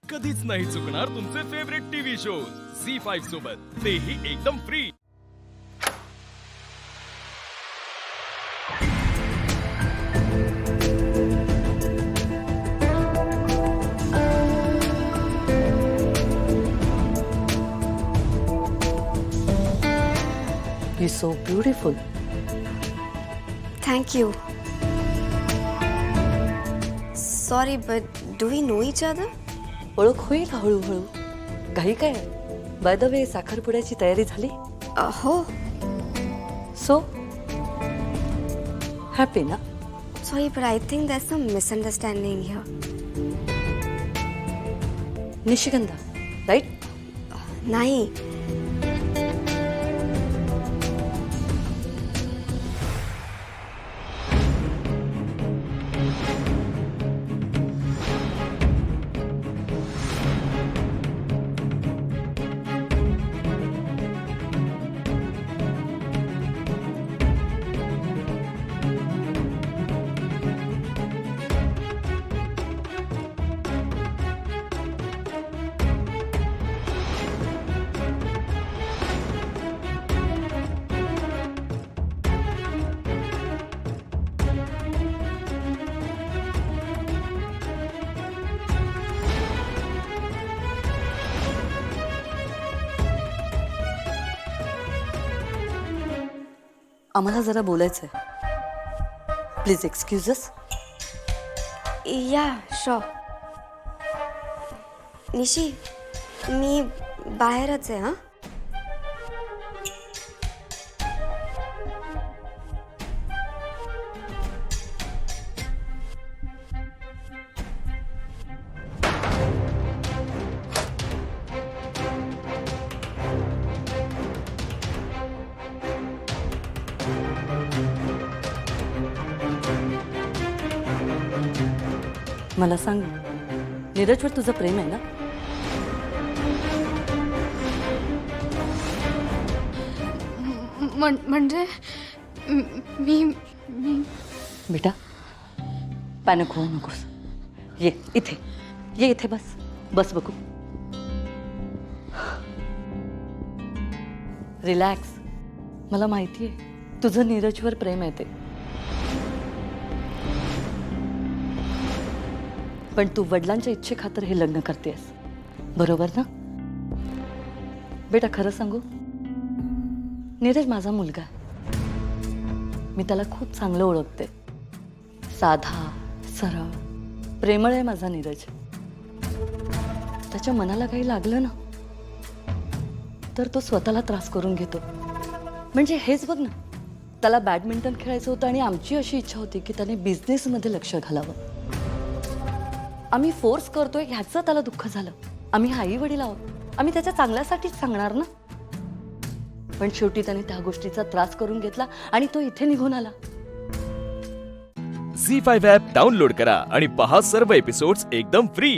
कधीच नाही चुकणार तुमचे फेवरेट टीव्ही शोज झी5 सोबत, तेही एकदम free. You're so beautiful. Thank you. Sorry, but do we know each other? ओळख होईल हळूहळू. काही काय? बाय द वे, साखरपुड्याची तयारी झाली? हो. सो हॅपी ना? Sorry, but I think there's some misunderstanding here. Nishigandha, right? नाही. आम्हाला जरा बोलायचंय. Please excuse us. Yeah, sure. निशी, मी बाहेरच आहे. मला सांग, नीरजवर तुझं प्रेम आहे ना? म्हणजे मी मी बेटा, पॅनिक होऊ नकोस. ये इथे, ये इथे, बस बस बघू. रिलॅक्स. मला माहिती आहे तुझं नीरजवर प्रेम आहे ते, पण तू वडिलांच्या इच्छेखातर हे लग्न करतेस, बरोबर ना? बेटा, खरं सांगू, नीरज माझा मुलगा आहे. मी त्याला खूप चांगलं ओळखते. साधा, सरळ, प्रेमळ आहे माझा नीरज. त्याच्या मनाला काही लागलं ना तर तो स्वतःला त्रास करून घेतो. म्हणजे हेच बघ ना, त्याला बॅडमिंटन खेळायचं होतं आणि आमची अशी इच्छा होती की त्याने बिझनेसमध्ये लक्ष घालावं. आम्ही फोर्स करतोय ह्याचं त्याला दुःख झालं. आम्ही आई वडील आहोत, आम्ही त्याच्या चांगल्यासाठीच सांगणार ना. पण शेवटी त्याने त्या गोष्टीचा त्रास करून घेतला आणि तो इथे निघून आला. झी5 ॲप डाउनलोड करा आणि पहा सर्व एपिसोड्स एकदम फ्री.